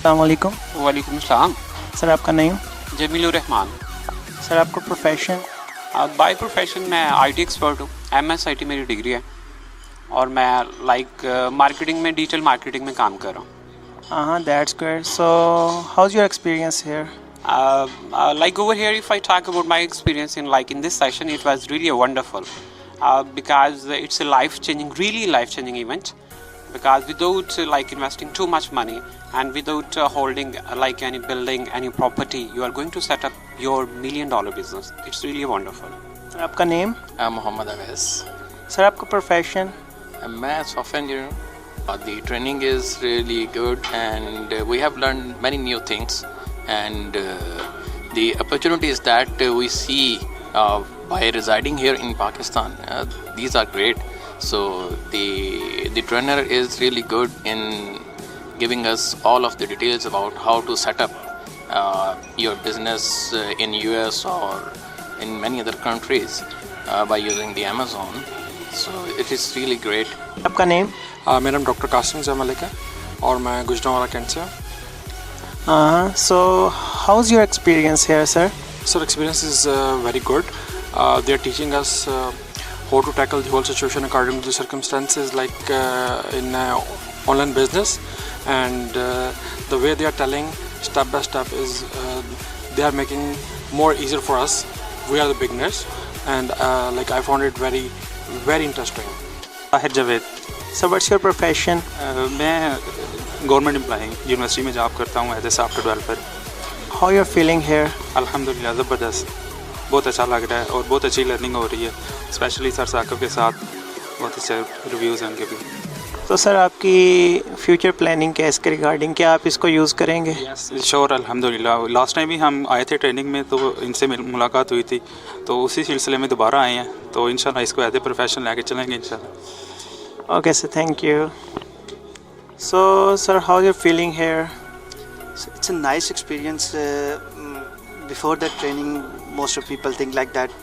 अस्सलाम वालेकुम। वालेकुम अस्सलाम। सर आपका नेम? जमीलुर रहमान। सर आपका प्रोफेशन? बाय प्रोफेशन मैं आईटी एक्सपर्ट हूँ। एमएस आईटी मेरी डिग्री है और मैं मार्केटिंग में डिजिटल मार्केटिंग में काम कर रहा हूँ। हाँ, that's good. So how is your experience here? Like over here, if I talk about my experience in this session, it was really a wonderful because it's a really life-changing event. Because without investing too much money and without holding any building, any property, you are going to set up your $1 million business. It's really wonderful. Sir आपका name? Mohammad Awais. Sir आपका profession? मैं software engineer हूँ। The training is really good and we have learned many new things and the opportunities that we see by residing here in Pakistan, these are great. So the trainer is really good in giving us all of the details about how to set up your business in US or in many other countries by using the Amazon. So it is really great. आपका name? मेरा नाम doctor Qasim जमलिक है और मैं Gujranwala cantt से हूँ। So how is your experience here, sir? Sir, experience is very good. They are teaching us how to tackle the whole situation according to the circumstances, like in online business, and the way they are telling step by step is they are making more easier for us. We are the beginners, and I found it very, very interesting. Tahir Javed. So what's your profession? मैं government employee university में job करता हूँ as a software developer. How you're feeling here? अल्हम्दुलिल्लाह ज़बरदस्त, बहुत अच्छा लग रहा है और बहुत अच्छी लर्निंग हो रही है, स्पेशली सर साकिब के साथ बहुत अच्छे रिव्यूज़ हैं उनके भी। तो सर आपकी फ्यूचर प्लानिंग क्या है इसके रिगार्डिंग, क्या आप इसको यूज़ करेंगे? श्योर अल्हम्दुलिल्लाह। लास्ट टाइम भी हम आए थे ट्रेनिंग में तो इनसे मुलाकात हुई थी, तो उसी सिलसिले में दोबारा आए हैं, तो इंशाल्लाह इसको एज ए प्रोफेशन लेके चलेंगे इंशाल्लाह। Okay, so thank you. So, sir, how are you feeling here? It's a nice experience. Before that training, most of people think like that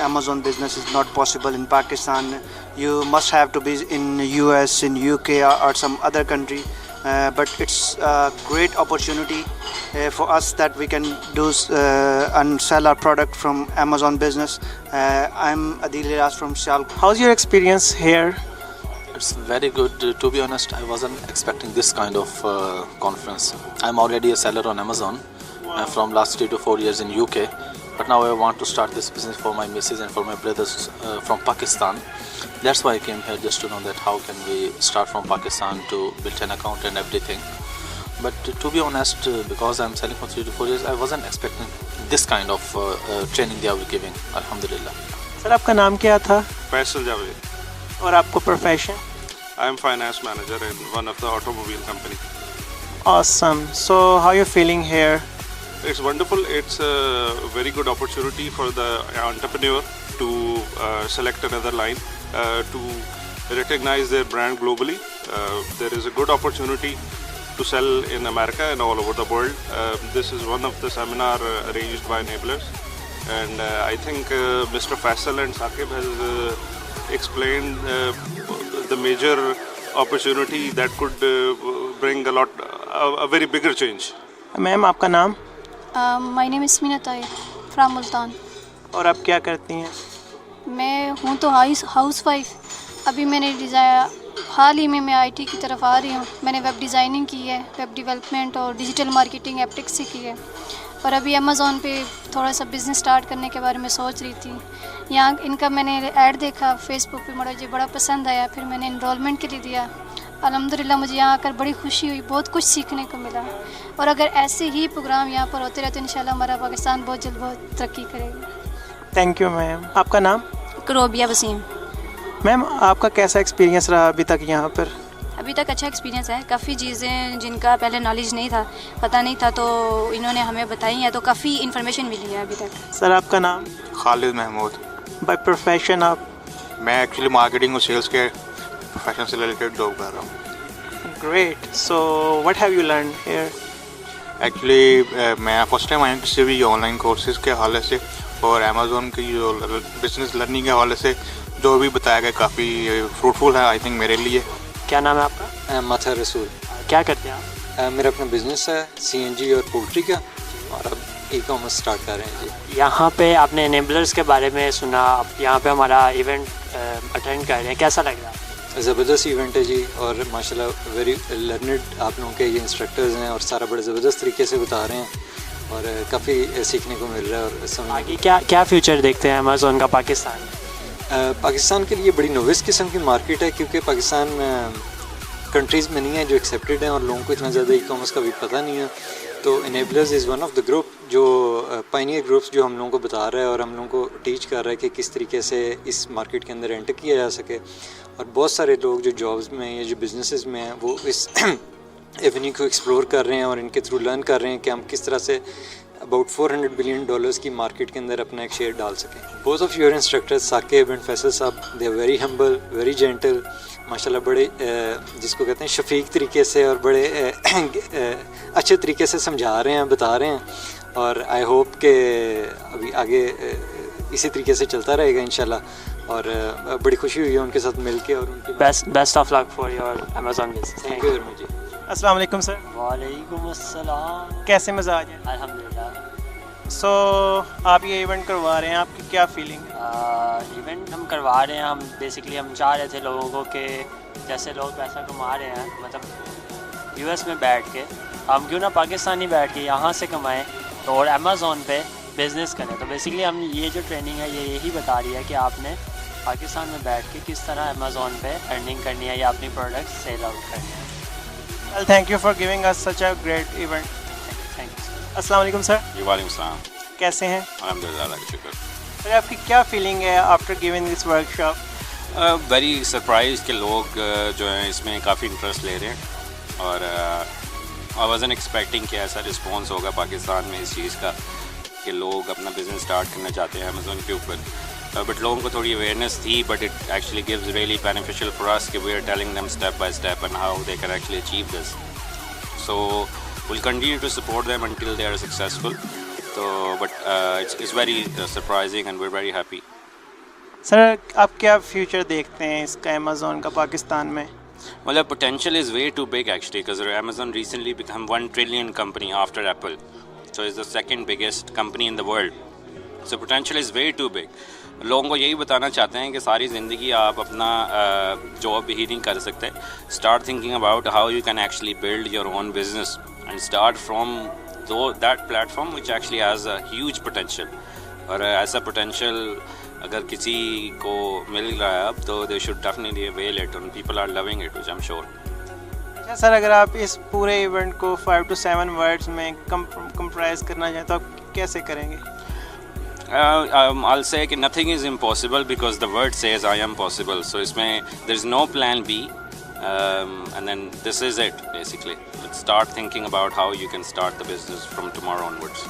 Amazon business is not possible in Pakistan. You must have to be in US, in UK or some other country. But it's a great opportunity for us that we can do and sell our product from Amazon business. I'm Adil Riaz from Sialkot. How's your experience here? It's very good. To be honest, I wasn't expecting this kind of conference. I'm already a seller on Amazon from last 3 to 4 years in UK, but now I want to start this business for my missus and for my brothers from Pakistan. That's why I came here, just to know that how can we start from Pakistan to build an account and everything. But to be honest, because I'm selling for 3 to 4 years, I wasn't expecting this kind of training they are giving. Alhamdulillah. Sir आपका नाम क्या था? फैसल जावेद। और आपको profession? I am finance manager in one of the automobile company. Awesome. So how are you feeling here? It's wonderful. It's a very good opportunity for the entrepreneur to select another line, to recognize their brand globally. There is a good opportunity to sell in America and all over the world. This is one of the seminar arranged by Enablers, and I think Mr. Faisal and Saqib has explained the major opportunity that could bring a very bigger change. Ma'am आपका नाम? My name is Mina Tayyib from Multan. और आप क्या करती हैं? मैं हूँ तो हाउस वाइफ। अभी मैंने हाल ही में मैं आईटी की तरफ आ रही हूँ। मैंने वेब डिज़ाइनिंग की है, वेब डेवलपमेंट और डिजिटल मार्केटिंग एप्टिक्स से की है, और अभी अमेज़ॉन पे थोड़ा सा बिज़नेस स्टार्ट करने के बारे में सोच रही थी। यहाँ इनका मैंने ऐड देखा फेसबुक पे, मुझे बड़ा पसंद आया, फिर मैंने इनरोलमेंट के लिए दिया। अल्हम्दुलिल्लाह मुझे यहाँ आकर बड़ी खुशी हुई, बहुत कुछ सीखने को मिला, और अगर ऐसे ही प्रोग्राम यहाँ पर होते रहे तो इंशाल्लाह हमारा पाकिस्तान बहुत जल्द बहुत तरक्की करेगा। Thank you ma'am. आपका नाम? करोबिया वसीम। मैम आपका कैसा एक्सपीरियंस रहा अभी तक यहाँ पर? अभी तक अच्छा एक्सपीरियंस है। काफ़ी चीज़ें जिनका पहले नॉलेज नहीं था, पता नहीं था, तो इन्होंने हमें बताई है, तो काफ़ी इन्फॉर्मेशन मिली है अभी तक। सर आपका नाम? खालिद महमूद। बाय प्रोफेशन आप? मैं एक्चुअली मार्केटिंग और सेल्स के प्रोफेशन से रिलेटेड जॉब कर रहा हूँ। Great. So what have you learn here? Actually मैं फर्स्ट टाइम आया हूँ किसी भी ऑनलाइन कोर्सेज के हवाले से, और अमेज़ॉन की जो बिजनेस लर्निंग के हवाले से जो भी बताया गया काफ़ी फ्रूटफुल है आई थिंक मेरे लिए। क्या नाम है आपका? मथा रसूल। क्या करते हैं आप? मेरा अपना बिजनेस है CNG और पोल्ट्री का, और अब ई-कॉमर्स स्टार्ट कर रहे हैं जी। यहाँ पे आपने इनेबलर्स के बारे में सुना, आप यहाँ पे हमारा इवेंट अटेंड कर रहे हैं, कैसा लग रहा है? ज़बरदस्त इवेंट है जी, और माशाल्लाह वेरी लर्नड आप लोगों के ये इंस्ट्रक्टर्स हैं और सारा बड़े ज़बरदस्त तरीके से बता रहे हैं और काफ़ी सीखने को मिल रहा है। और समझ आगे क्या फ्यूचर देखते हैं अमेज़ॉन का पाकिस्तान के लिए बड़ी नोविस किस्म की मार्केट है, क्योंकि पाकिस्तान कंट्रीज़ में नहीं है जो एक्सेप्टेड हैं और लोगों को इतना ज़्यादा ई-कॉमर्स का भी पता नहीं है। तो enablers is one of the group जो पायनियर ग्रुप्स जो हम लोगों को बता रहा है और हम लोगों को टीच कर रहा है कि किस तरीके से इस मार्केट के अंदर एंटर किया जा सके। और बहुत सारे लोग जो जॉब्स में या जो बिजनेसेस में हैं वो इस एवेन्यू को एक्सप्लोर कर रहे हैं और इनके थ्रू लर्न कर रहे हैं कि हम किस तरह से अबाउट $400 बिलियन की मार्केट के अंदर अपना एक शेयर डाल सकें। Both of your instructors Saqib and Faisal sahab, they are very humble, very gentle, माशाल्लाह बड़े जिसको कहते हैं शफीक तरीके से और बड़े अच्छे तरीके से समझा रहे हैं, बता रहे हैं। और आई होप कि अभी आगे इसी तरीके से चलता रहेगा इंशाल्लाह। और बड़ी खुशी हुई है उनके साथ मिल के और उनकी best of luck for your Amazon business. Thank you very much ji. अस्सलाम वालेकुम सर। वालेकुम अस्सलाम। कैसे मजाज है? अल्हम्दुलिल्लाह। सो आप ये इवेंट करवा रहे हैं, आपकी क्या फीलिंग है? इवेंट हम करवा रहे हैं, हम बेसिकली हम चाह रहे थे लोगों को कि जैसे लोग पैसा कमा रहे हैं मतलब US में बैठ के, हम क्यों ना पाकिस्तानी बैठ के यहाँ से कमाएं और अमेज़ॉन पे बिज़नेस करें। तो बेसिकली हम ये जो ट्रेनिंग है ये यही बता रही है कि आपने पाकिस्तान में बैठ के किस तरह अमेज़ॉन पे अर्निंग करनी है या अपनी प्रोडक्ट्स सेल आउट करनी है। Well, thank you for giving us such a great event. Thank you. अस्सलाम वालेकुम सर। जी वालेकुम सलाम। कैसे हैं? अल्हम्दुलिल्लाह, शुक्र। सर आपकी क्या फीलिंग है after giving this workshop? Very surprise के लोग जो हैं इसमें काफ़ी इंटरेस्ट ले रहे हैं और आई वाज़न्ट एक्सपेक्टिंग कि ऐसा रिस्पॉन्स होगा पाकिस्तान में इस चीज़ का कि लोग अपना बिज़नेस स्टार्ट करना चाहते हैं अमेज़ॉन के ऊपर। बट लोगों को थोड़ी अवेयरनेस थी, but it actually gives really beneficial for us कि we are telling them step by step and how they can actually achieve this. So we'll continue to support them until they are successful. So, but it's very surprising and we're very happy. Sir आप क्या future देखते हैं इसका Amazon का पाकिस्तान में? Well, the potential is way too big actually, because Amazon recently became $1 trillion company after Apple. So it's the second biggest company in the world. So potential is way too big. लोगों को यही बताना चाहते हैं कि सारी ज़िंदगी आप अपना जॉब ही नहीं कर सकते. Start thinking about how you can actually build your own business and start from that platform which actually has a huge potential. और ऐसा potential अगर किसी को मिल रहा है अब तो they should definitely avail it and people are loving it, which I'm sure. अच्छा सर, अगर आप इस पूरे इवेंट को 5 to 7 वर्ड्स में कंप्राइज करना चाहें तो आप कैसे करेंगे? I'll say कि nothing is impossible because the word says I am possible. So इसमें there is no plan B, and then this is it basically. Let's start thinking about how you can start the business from tomorrow onwards.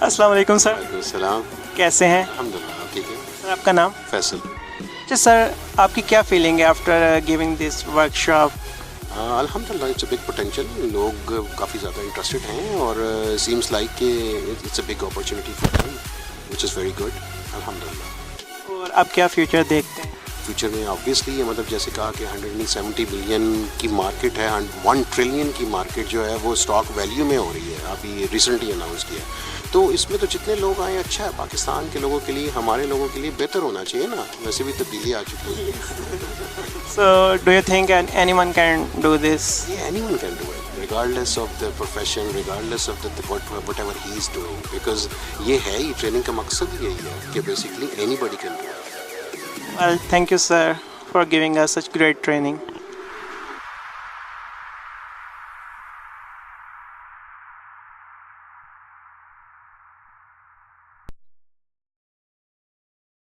अस्सलाम वालेकुम sir. वालेकुम सलाम। कैसे हैं? अल्हम्दुलिल्लाह, ठीक है। सर आपका नाम? फैसल। अच्छा सर, आपकी क्या फीलिंग है आफ्टर गिविंग दिस वर्कशॉप? अल्हम्दुलिल्लाह, इट्स अ बिग पोटेंशियल। लोग काफ़ी ज़्यादा इंटरेस्टेड हैं और सीम्स लाइक कि it's a big opportunity for them, which is very good. अल्हम्दुलिल्लाह। और आप क्या फ्यूचर देखते हैं? फ्यूचर में ऑब्वियसली मतलब जैसे कहा कि 170 बिलियन की मार्केट है एंड 1 ट्रिलियन की मार्केट जो है वो स्टॉक वैल्यू में हो रही है, अभी रिसेंटली अनाउंस किया। तो इसमें तो जितने लोग आए अच्छा है, पाकिस्तान के लोगों के लिए, हमारे लोगों के लिए बेहतर होना चाहिए ना, वैसे भी तब्दीली आ चुकी है। So do you think anyone can do this? Yeah, anyone can do it, regardless of the profession, regardless of whatever he is doing, because ये है ही ट्रेनिंग का मकसद यही है कि basically anybody can do it. Well, thank you sir for giving us such great training.